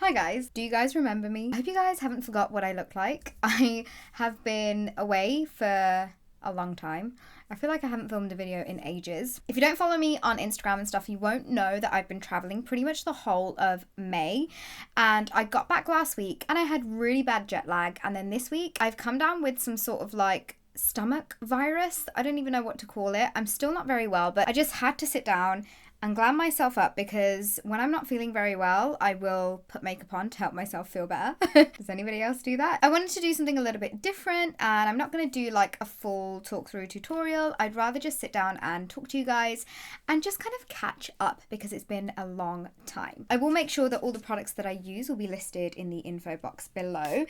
Hi guys, do you guys remember me? I hope you guys haven't forgot what I look like. I have been away for a long time. I feel like I haven't filmed a video in ages. If you don't follow me on Instagram and stuff, you won't know that I've been traveling pretty much the whole of May. And I got back last week and I had really bad jet lag. And then this week I've come down with some sort of like stomach virus. I don't even know what to call it. I'm still not very well, but I just had to sit down and glam myself up because when I'm not feeling very well, I will put makeup on to help myself feel better. Does anybody else do that? I wanted to do something a little bit different, and I'm not going to do like a full talk through tutorial. I'd rather just sit down and talk to you guys and just kind of catch up because it's been a long time. I will make sure that all the products that I use will be listed in the info box below.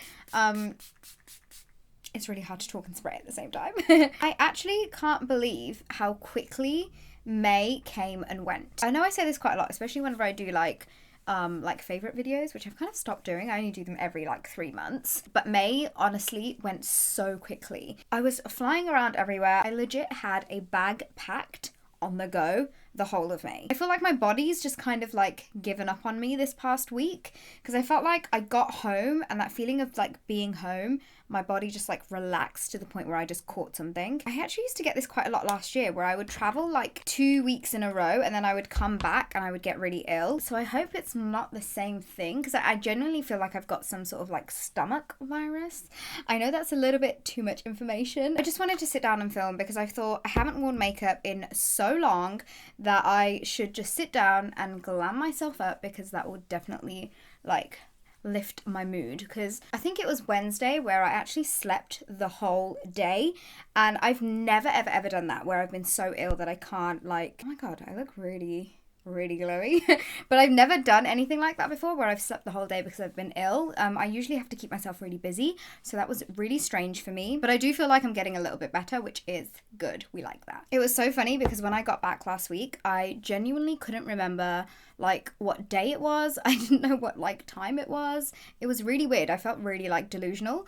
It's really hard to talk and spray at the same time. I actually can't believe how quickly May came and went. I know I say this quite a lot, especially whenever I do like favorite videos, which I've kind of stopped doing. I only do them every like 3 months. But May honestly went so quickly. I was flying around everywhere. I legit had a bag packed on the go the whole of May. I feel like my body's just kind of like given up on me this past week because I felt like I got home and that feeling of like being home, my body just like relaxed to the point where I just caught something. I actually used to get this quite a lot last year where I would travel like 2 weeks in a row and then I would come back and I would get really ill. So I hope it's not the same thing because I genuinely feel like I've got some sort of like stomach virus. I know that's a little bit too much information. I just wanted to sit down and film because I thought I haven't worn makeup in so long that I should just sit down and glam myself up because that would definitely like lift my mood. Because I think it was Wednesday where I actually slept the whole day and I've never ever done that where I've been so ill that I can't like, oh my god, I look really glowy. But I've never done anything like that before where I've slept the whole day because I've been ill. I usually have to keep myself really busy, so that was really strange for me, but I do feel like I'm getting a little bit better, which is good. We like that. It was so funny because when I got back last week, I genuinely couldn't remember like what day it was. I didn't know what like time it was. It was really weird. I felt really like delusional.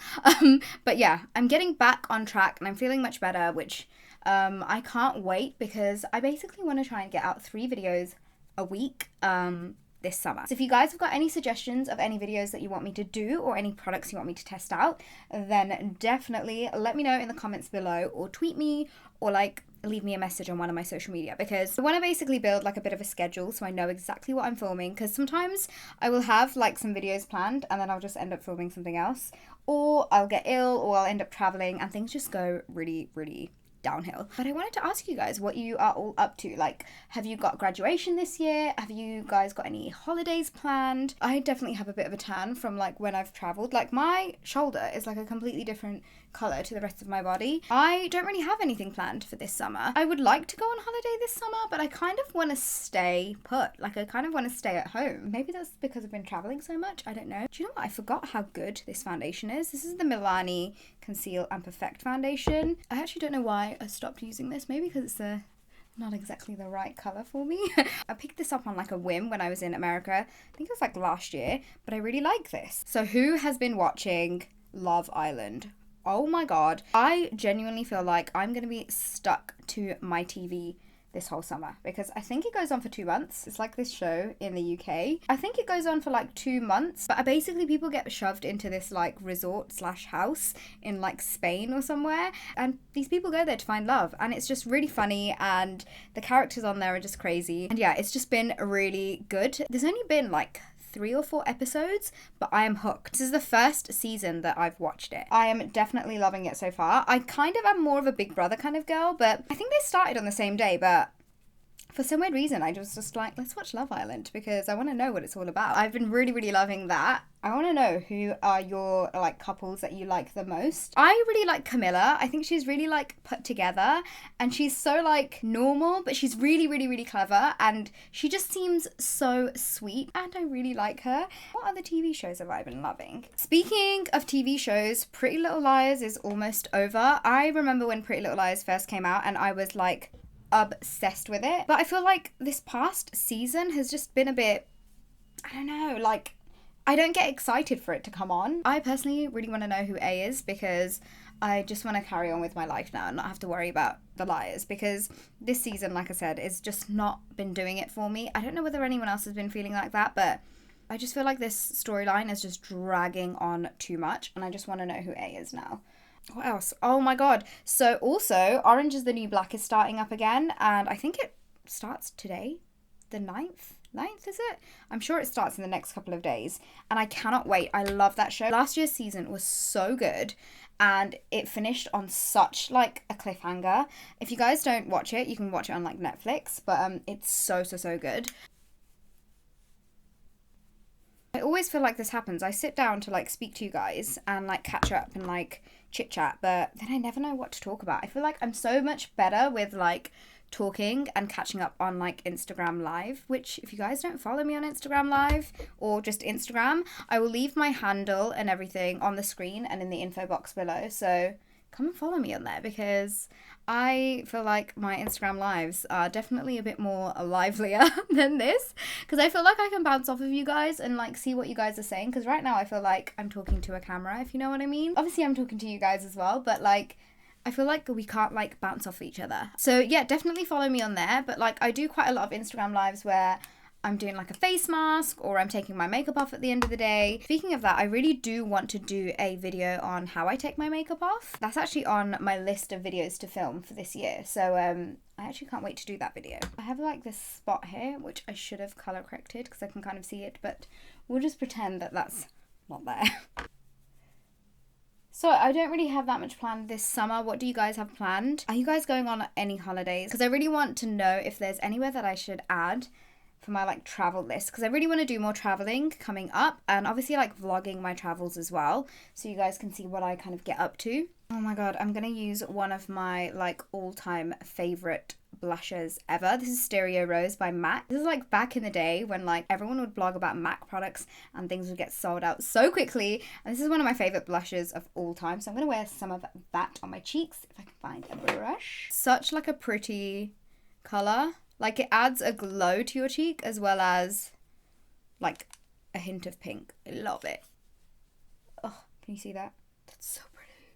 But yeah, I'm getting back on track and I'm feeling much better, which I can't wait because I basically want to try and get out 3 videos a week this summer. So if you guys have got any suggestions of any videos that you want me to do or any products you want me to test out, then definitely let me know in the comments below or tweet me or like leave me a message on one of my social media because I want to basically build like a bit of a schedule so I know exactly what I'm filming, because sometimes I will have like some videos planned and then I'll just end up filming something else, or I'll get ill or I'll end up traveling and things just go really downhill. But I wanted to ask you guys what you are all up to. Like, have you got graduation this year? Have you guys got any holidays planned? I definitely have a bit of a tan from like when I've traveled. Like my shoulder is like a completely different color to the rest of my body. I don't really have anything planned for this summer. I would like to go on holiday this summer, but I kind of want to stay put. Like I kind of want to stay at home. Maybe that's because I've been traveling so much. I don't know. Do you know what? I forgot how good this foundation is. This is the Milani Conceal and Perfect foundation. I actually don't know why I stopped using this. Maybe because it's not exactly the right color for me. I picked this up on like a whim when I was in America. I think it was like last year, but I really like this. So who has been watching Love Island? Oh my god. I genuinely feel like I'm going to be stuck to my TV this whole summer because I think it goes on for 2 months. It's like this show in the UK. I think it goes on for like 2 months, but basically people get shoved into this like resort / house in like Spain or somewhere, and these people go there to find love, and it's just really funny and the characters on there are just crazy. And yeah, it's just been really good. There's only been like 3 or 4 episodes, but I am hooked. This is the first season that I've watched it. I am definitely loving it so far. I kind of am more of a Big Brother kind of girl, but I think they started on the same day, but for some weird reason, I was just like, let's watch Love Island because I want to know what it's all about. I've been really loving that. I want to know who are your like couples that you like the most. I really like Camilla. I think she's really like put together and she's so like normal, but she's really clever and she just seems so sweet and I really like her. What other TV shows have I been loving? Speaking of TV shows, Pretty Little Liars is almost over. I remember when Pretty Little Liars first came out and I was like obsessed with it, but I feel like this past season has just been a bit, I don't know, like I don't get excited for it to come on. I personally really want to know who A is because I just want to carry on with my life now and not have to worry about the liars, because this season, like I said, is just not been doing it for me. I don't know whether anyone else has been feeling like that, but I just feel like this storyline is just dragging on too much, and I just want to know who A is now. What else? Oh my god. So also, Orange is the New Black is starting up again, and I think it starts today, the 9th. 9th, is it? I'm sure it starts in the next couple of days, and I cannot wait. I love that show. Last year's season was so good, and it finished on such like a cliffhanger. If you guys don't watch it, you can watch it on like Netflix, but it's so good. I always feel like this happens. I sit down to like speak to you guys and like catch up and like chit chat, but then I never know what to talk about. I feel like I'm so much better with like talking and catching up on like Instagram Live, which if you guys don't follow me on Instagram Live or just Instagram, I will leave my handle and everything on the screen and in the info box below, so come and follow me on there, because I feel like my Instagram lives are definitely a bit more livelier than this, because I feel like I can bounce off of you guys and like see what you guys are saying, because right now I feel like I'm talking to a camera, if you know what I mean. Obviously I'm talking to you guys as well, but like I feel like we can't like bounce off each other. So yeah, definitely follow me on there. But like I do quite a lot of Instagram lives where I'm doing like a face mask or I'm taking my makeup off at the end of the day. Speaking of that, I really do want to do a video on how I take my makeup off. That's actually on my list of videos to film for this year. So I actually can't wait to do that video. I have like this spot here, which I should have color corrected because I can kind of see it, but we'll just pretend that that's not there. So I don't really have that much planned this summer. What do you guys have planned? Are you guys going on any holidays? Because I really want to know if there's anywhere that I should add for my like travel list, because I really want to do more traveling coming up, and obviously like vlogging my travels as well, so you guys can see what I kind of get up to. Oh my god, I'm gonna use one of my like all-time favorite blushes ever. This is Stereo Rose by MAC. This is like back in the day when like everyone would blog about MAC products and things would get sold out so quickly, and this is one of my favorite blushes of all time, so I'm gonna wear some of that on my cheeks if I can find a brush. Such like a pretty color. Like it adds a glow to your cheek as well as like a hint of pink. I love it. Oh, can you see that? That's so pretty.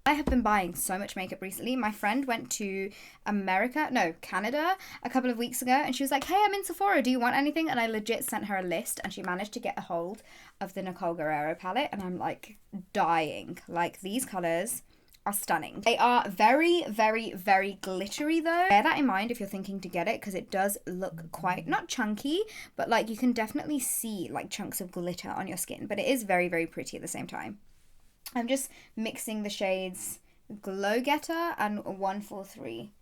I have been buying so much makeup recently. My friend went to Canada a couple of weeks ago, and she was like, hey, I'm in Sephora, do you want anything? And I legit sent her a list, and she managed to get a hold of the Nicole Guerrero palette, and I'm like dying. Like these colors are stunning. They are very, very, very glittery though. Bear that in mind if you're thinking to get it, because it does look quite, not chunky, but like you can definitely see like chunks of glitter on your skin, but it is very, very pretty at the same time. I'm just mixing the shades Glowgetter and 143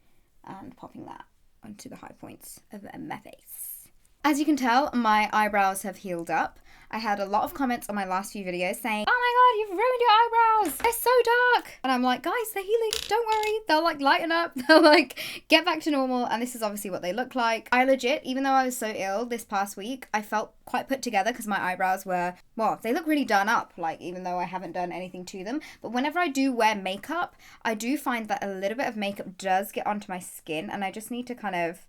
and popping that onto the high points of my face. As you can tell, my eyebrows have healed up. I had a lot of comments on my last few videos saying, oh my god, you've ruined your eyebrows, they're so dark. And I'm like, guys, they're healing, don't worry. They'll like lighten up, they'll like get back to normal, and this is obviously what they look like. I legit, even though I was so ill this past week, I felt quite put together because my eyebrows were, well, they look really done up, like even though I haven't done anything to them. But whenever I do wear makeup, I do find that a little bit of makeup does get onto my skin, and I just need to kind of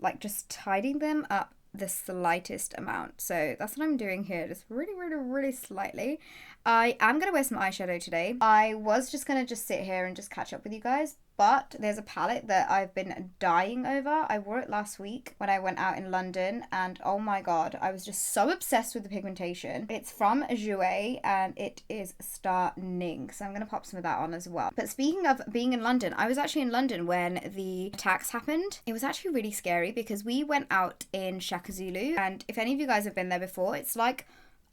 like just tidy them up the slightest amount. So that's what I'm doing here, just really slightly. I am gonna wear some eyeshadow today. I was just gonna sit here and just catch up with you guys, but there's a palette that I've been dying over. I wore it last week when I went out in London, and oh my god, I was just so obsessed with the pigmentation. It's from Jouer and it is stunning, so I'm gonna pop some of that on as well. But speaking of being in London, I was actually in London when the attacks happened. It was actually really scary because we went out in Shaka Zulu, and if any of you guys have been there before, it's like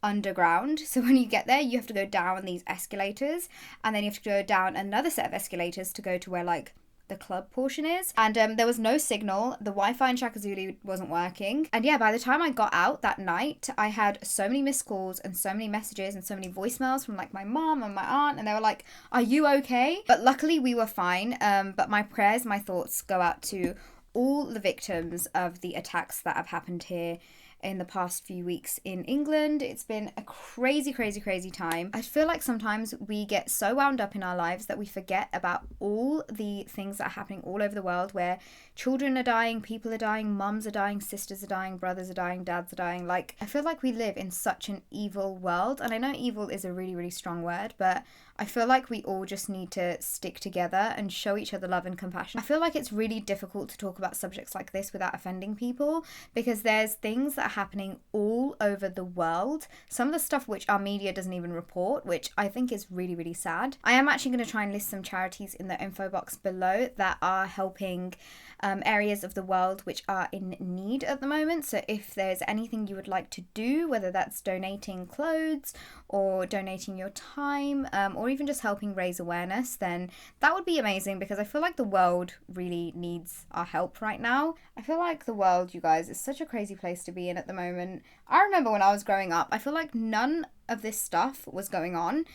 underground. So when you get there, you have to go down these escalators, and then you have to go down another set of escalators to go to where like the club portion is. And there was no signal. The Wi-Fi in Shaka Zulu wasn't working. And yeah, by the time I got out that night, I had so many missed calls and so many messages and so many voicemails from like my mom and my aunt, and they were like, are you okay? But luckily we were fine. But my prayers, my thoughts go out to all the victims of the attacks that have happened here in the past few weeks in England. It's been a crazy time. I feel like sometimes we get so wound up in our lives that we forget about all the things that are happening all over the world, where children are dying, people are dying, mums are dying, sisters are dying, brothers are dying, dads are dying. Like, I feel like we live in such an evil world, and I know evil is a really strong word, but I feel like we all just need to stick together and show each other love and compassion. I feel like it's really difficult to talk about subjects like this without offending people, because there's things that happening all over the world. Some of the stuff which our media doesn't even report, which I think is really, really sad. I am actually going to try and list some charities in the info box below that are helping areas of the world which are in need at the moment. So if there's anything you would like to do, whether that's donating clothes or donating your time, or even just helping raise awareness, then that would be amazing, because I feel like the world really needs our help right now. I feel like the world, you guys, is such a crazy place to be in at the moment. I remember when I was growing up, I feel like none of this stuff was going on.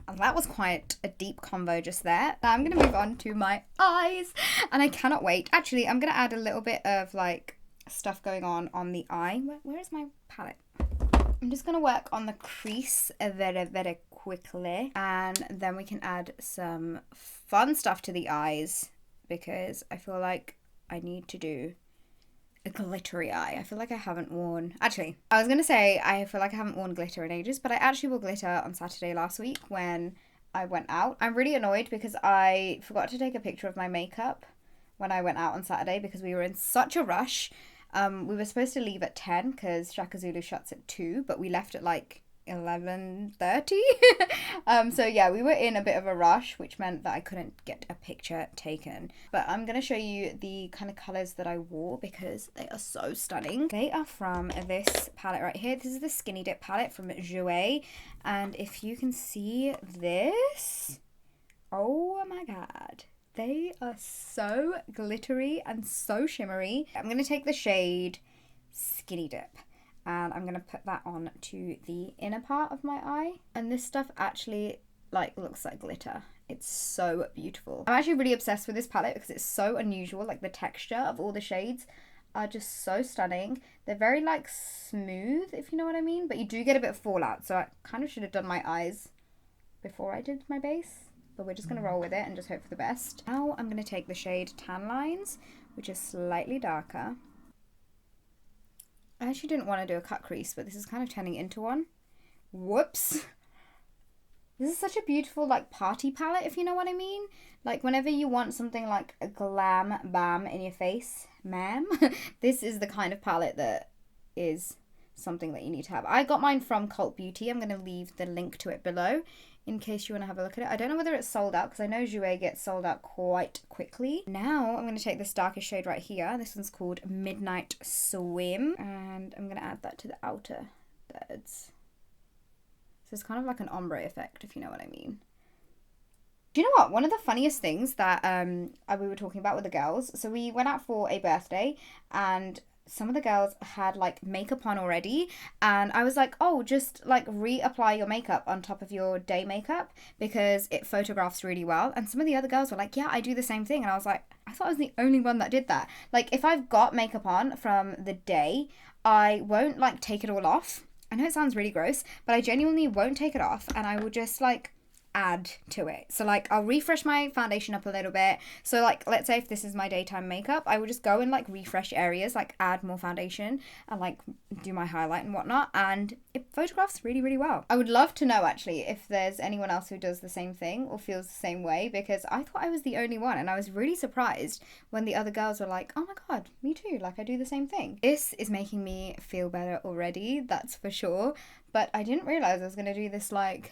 And that was quite a deep convo just there. Now I'm going to move on to my eyes, and I cannot wait. Actually, I'm going to add a little bit of like stuff going on the eye. Where is my palette? I'm just going to work on the crease very, very quickly, and then we can add some fun stuff to the eyes, because I feel like I need to do a glittery eye. I feel like I haven't worn... Actually, I was going to say I feel like I haven't worn glitter in ages, but I actually wore glitter on Saturday last week when I went out. I'm really annoyed because I forgot to take a picture of my makeup when I went out on Saturday because we were in such a rush. We were supposed to leave at 10 because Shaka Zulu shuts at 2, but we left at like 11:30. So yeah, we were in a bit of a rush, which meant that I couldn't get a picture taken. But I'm gonna show you the kind of colors that I wore because they are so stunning. They are from this palette right here. This is the Skinny Dip palette from Jouer, and if you can see this, oh my god, they are so glittery and so shimmery. I'm gonna take the shade Skinny Dip, and I'm going to put that on to the inner part of my eye. And this stuff actually like looks like glitter. It's so beautiful. I'm actually really obsessed with this palette because it's so unusual. Like the texture of all the shades are just so stunning. They're very like smooth, if you know what I mean, but you do get a bit of fallout. So I kind of should have done my eyes before I did my base, but we're just going to roll with it and just hope for the best. Now I'm going to take the shade Tan Lines, which is slightly darker. I actually didn't want to do a cut crease, but this is kind of turning into one. Whoops. This is such a beautiful like party palette, if you know what I mean. Like whenever you want something like a glam bam in your face, ma'am, this is the kind of palette that is something that you need to have. I got mine from Cult Beauty. I'm going to leave the link to it below in case you want to have a look at it. I don't know whether it's sold out because I know Jouer gets sold out quite quickly. Now I'm going to take this darkest shade right here. This one's called Midnight Swim, and I'm going to add that to the outer thirds. So it's kind of like an ombre effect, if you know what I mean. Do you know what? One of the funniest things that we were talking about with the girls, so we went out for a birthday and some of the girls had like makeup on already, and I was like, oh, just like reapply your makeup on top of your day makeup because it photographs really well. And some of the other girls were like, yeah, I do the same thing. And I was like, I thought I was the only one that did that. Like if I've got makeup on from the day, I won't like take it all off. I know it sounds really gross, but I genuinely won't take it off, and I will just like add to it. So like I'll refresh my foundation up a little bit. So like let's say if this is my daytime makeup, I will just go and like refresh areas, like add more foundation and like do my highlight and whatnot, and it photographs really, really well. I would love to know actually if there's anyone else who does the same thing or feels the same way, because I thought I was the only one, and I was really surprised when the other girls were like, oh my god, me too, like I do the same thing. This is making me feel better already, that's for sure. But I didn't realize I was going to do this like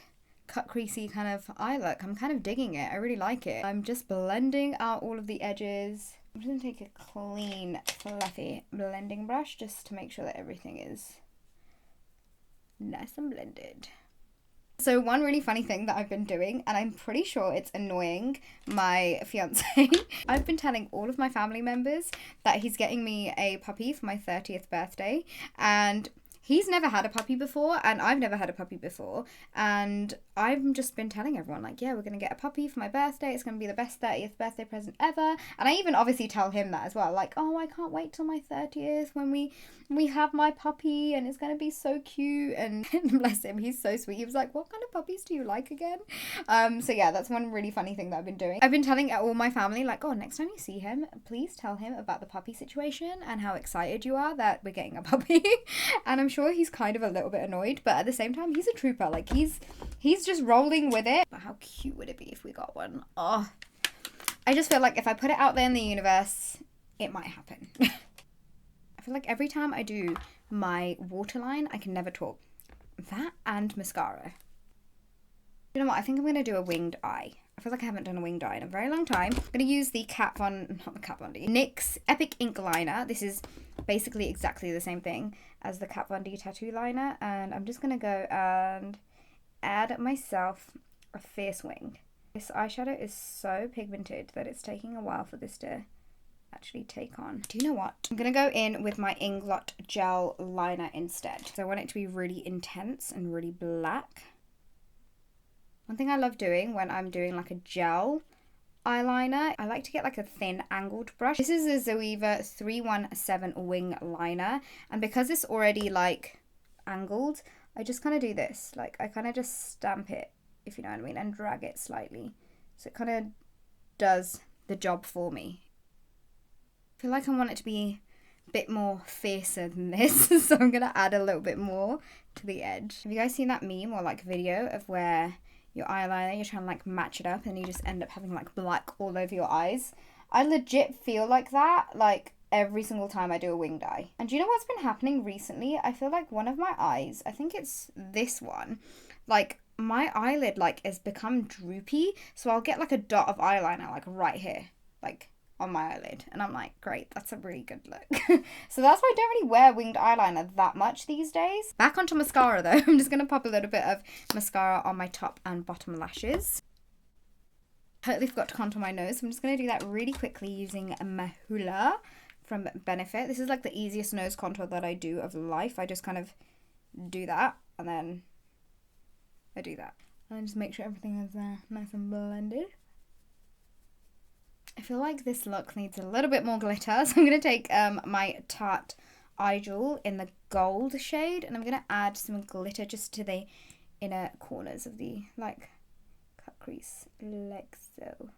cut creasy kind of eye look. I'm kind of digging it. I really like it. I'm just blending out all of the edges. I'm just going to take a clean, fluffy blending brush just to make sure that everything is nice and blended. So one really funny thing that I've been doing, and I'm pretty sure it's annoying my fiance, I've been telling all of my family members that he's getting me a puppy for my 30th birthday, and he's never had a puppy before, and I've never had a puppy before, and I've just been telling everyone, like, yeah, we're going to get a puppy for my birthday, it's going to be the best 30th birthday present ever, and I even obviously tell him that as well, like, oh, I can't wait till my 30th when we have my puppy, and it's going to be so cute, and bless him, he's so sweet. He was like, what kind of puppies do you like again? So yeah, that's one really funny thing that I've been doing. I've been telling all my family, like, oh, next time you see him, please tell him about the puppy situation and how excited you are that we're getting a puppy. And I'm sure he's kind of a little bit annoyed, but at the same time, he's a trooper. Like, he's just rolling with it. But how cute would it be if we got one? Oh, I just feel like if I put it out there in the universe, it might happen. I feel like every time I do my waterline, I can never talk. That and mascara. You know what? I think I'm going to do a winged eye. I feel like I haven't done a winged eye in a very long time. I'm going to use the NYX Epic Ink Liner. This is basically exactly the same thing as the Kat Von D tattoo liner. And I'm just going to go and add myself a fierce wing. This eyeshadow is so pigmented that it's taking a while for this to actually take on. Do you know what? I'm going to go in with my Inglot gel liner instead. So I want it to be really intense and really black. One thing I love doing when I'm doing like a gel eyeliner, I like to get like a thin angled brush. This is a Zoeva 317 wing liner, and because it's already like angled, I just kind of do this. Like I kind of just stamp it, if you know what I mean, and drag it slightly. So it kind of does the job for me. I feel like I want it to be a bit more fiercer than this, so I'm going to add a little bit more to the edge. Have you guys seen that meme or like video of where your eyeliner, you're trying to like match it up and you just end up having like black all over your eyes? I legit feel like that like every single time I do a winged eye. And do you know what's been happening recently? I feel like one of my eyes, I think it's this one, like my eyelid like has become droopy, so I'll get like a dot of eyeliner like right here, like on my eyelid, and I'm like, great, that's a really good look. So that's why I don't really wear winged eyeliner that much these days. Back onto mascara though. I'm just going to pop a little bit of mascara on my top and bottom lashes. Totally forgot to contour my nose, so I'm just going to do that really quickly using my Hoola from Benefit. This is like the easiest nose contour that I do of life. I just kind of do that, and then I do that. And then just make sure everything is nice and blended. I feel like this look needs a little bit more glitter, so I'm going to take my Tarte eye jewel in the gold shade, and I'm going to add some glitter just to the inner corners of the like cut crease, like so.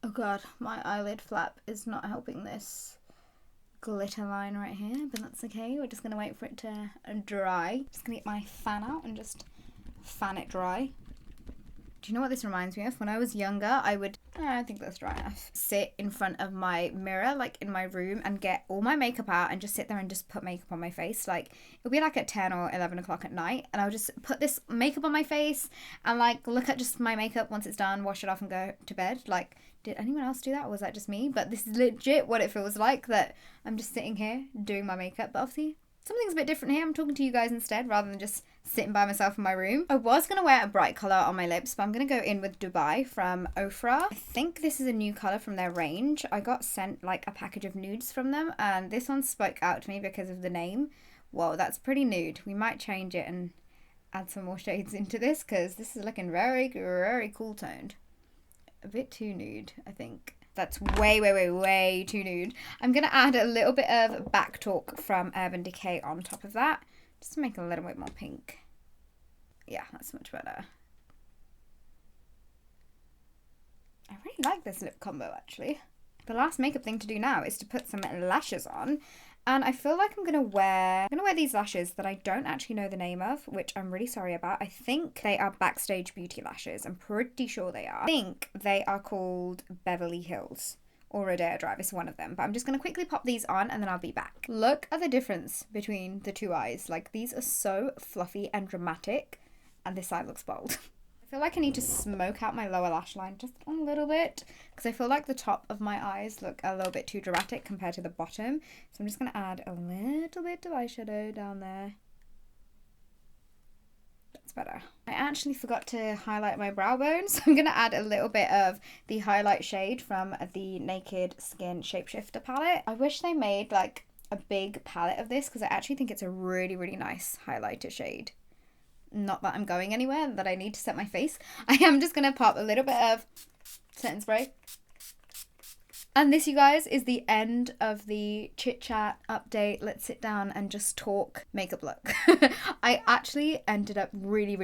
Oh god, my eyelid flap is not helping this glitter line right here, but that's okay. We're just going to wait for it to dry. Just going to get my fan out and just fan it dry. Do you know what this reminds me of? When I was younger, I would, I think that's dry enough, sit in front of my mirror, like in my room, and get all my makeup out and just sit there and just put makeup on my face. Like, it'll be like at 10 or 11 o'clock at night, and I'll just put this makeup on my face and like look at just my makeup once it's done, wash it off and go to bed. Like, did anyone else do that, or was that just me? But this is legit what it feels like, that I'm just sitting here doing my makeup. But obviously something's a bit different here. I'm talking to you guys instead rather than just sitting by myself in my room. I was going to wear a bright colour on my lips, but I'm going to go in with Dubai from Ofra. I think this is a new colour from their range. I got sent like a package of nudes from them, and this one spoke out to me because of the name. Whoa, that's pretty nude. We might change it and add some more shades into this, because this is looking very, very cool toned. A bit too nude, I think. That's way, way, way, way too nude. I'm going to add a little bit of Back Talk from Urban Decay on top of that, just to make it a little bit more pink. Yeah, that's much better. I really like this lip combo, actually. The last makeup thing to do now is to put some lashes on. And I feel like I'm going to wear these lashes that I don't actually know the name of, which I'm really sorry about. I think they are Backstage Beauty lashes. I'm pretty sure they are. I think they are called Beverly Hills or Rodeo Drive is one of them. But I'm just going to quickly pop these on and then I'll be back. Look at the difference between the two eyes. Like, these are so fluffy and dramatic, and this side looks bold. I feel like I need to smoke out my lower lash line just a little bit, because I feel like the top of my eyes look a little bit too dramatic compared to the bottom. So I'm just going to add a little bit of eyeshadow down there. That's better. I actually forgot to highlight my brow bone, so I'm going to add a little bit of the highlight shade from the Naked Skin Shapeshifter palette. I wish they made like a big palette of this, because I actually think it's a really, really nice highlighter shade. Not that I'm going anywhere, that I need to set my face. I am just going to pop a little bit of setting spray And this, you guys, is the end of the chit chat update. Let's sit down and just talk makeup look. I actually ended up really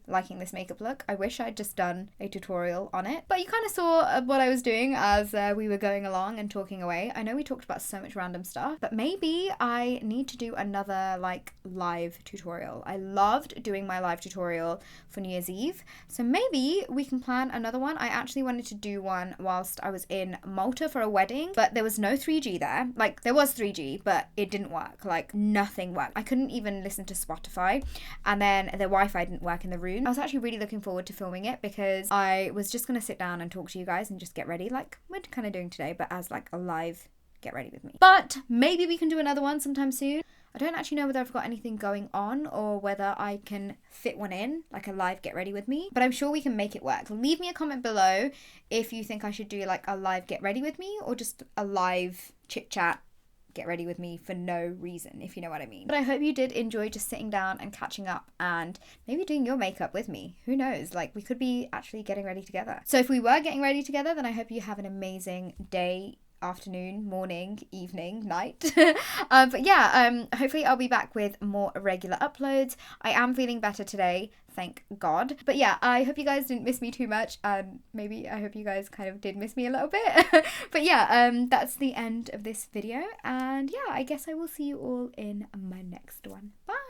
liking this makeup look. I wish I'd just done a tutorial on it, but you kind of saw what I was doing as we were going along and talking away. I know we talked about so much random stuff, but maybe I need to do another like live tutorial. I loved doing my live tutorial for New Year's Eve, so maybe we can plan another one. I actually wanted to do one whilst I was in Malta for a wedding, but there was no 3G there. Like, there was 3G, but it didn't work. Like, nothing worked. I couldn't even listen to Spotify, and then the Wi-Fi didn't work in the room. I was actually really looking forward to filming it because I was just gonna sit down and talk to you guys and just get ready, like we're kind of doing today, but as like a live get ready with me. But maybe we can do another one sometime soon. I don't actually know whether I've got anything going on or whether I can fit one in, like a live get ready with me, but I'm sure we can make it work. Leave me a comment below if you think I should do like a live get ready with me or just a live chit chat get ready with me for no reason, if you know what I mean. But I hope you did enjoy just sitting down and catching up and maybe doing your makeup with me. Who knows, like we could be actually getting ready together. So if we were getting ready together, then I hope you have an amazing day, afternoon, morning, evening, night. But yeah, hopefully I'll be back with more regular uploads. I am feeling better today, thank God. But yeah, I hope you guys didn't miss me too much, and maybe I hope you guys kind of did miss me a little bit. But yeah, that's the end of this video, and yeah, I guess I will see you all in my next one. Bye!